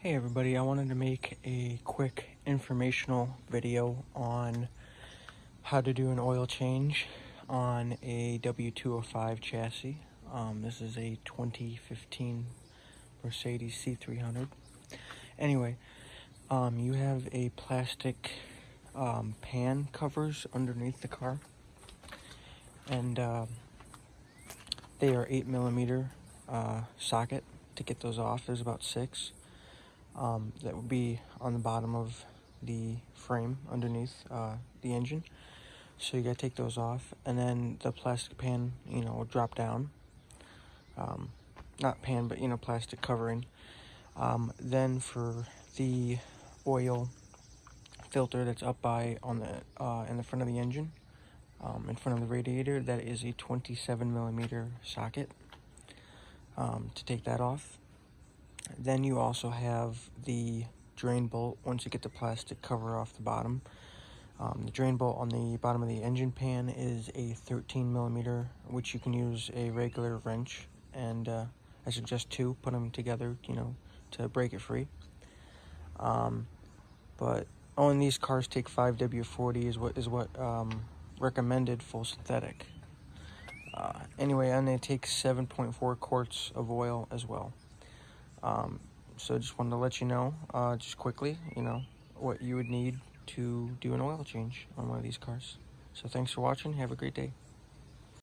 Hey everybody, I wanted to make a quick informational video on how to do an oil change on a W205 chassis. This is a 2015 Mercedes C300. Anyway, you have a plastic pan covers underneath the car, and they are 8mm socket. To get those off, there's about 6. That would be on the bottom of the frame underneath the engine. So you gotta take those off, and then the plastic pan, will drop down. Not pan, but plastic covering. Then for the oil filter that's up by on the in the front of the engine, in front of the radiator, that is a 27mm socket. To take that off. Then you also have the drain bolt. Once you get the plastic cover off the bottom, the drain bolt on the bottom of the engine pan is a 13mm, which you can use a regular wrench, and I suggest 2. Put them together, to break it free. But and these cars take 5W40 is what recommended full synthetic. Anyway, and they take 7.4 quarts of oil as well. So just wanted to let you know, just quickly, what you would need to do an oil change on one of these cars. So thanks for watching. Have a great day.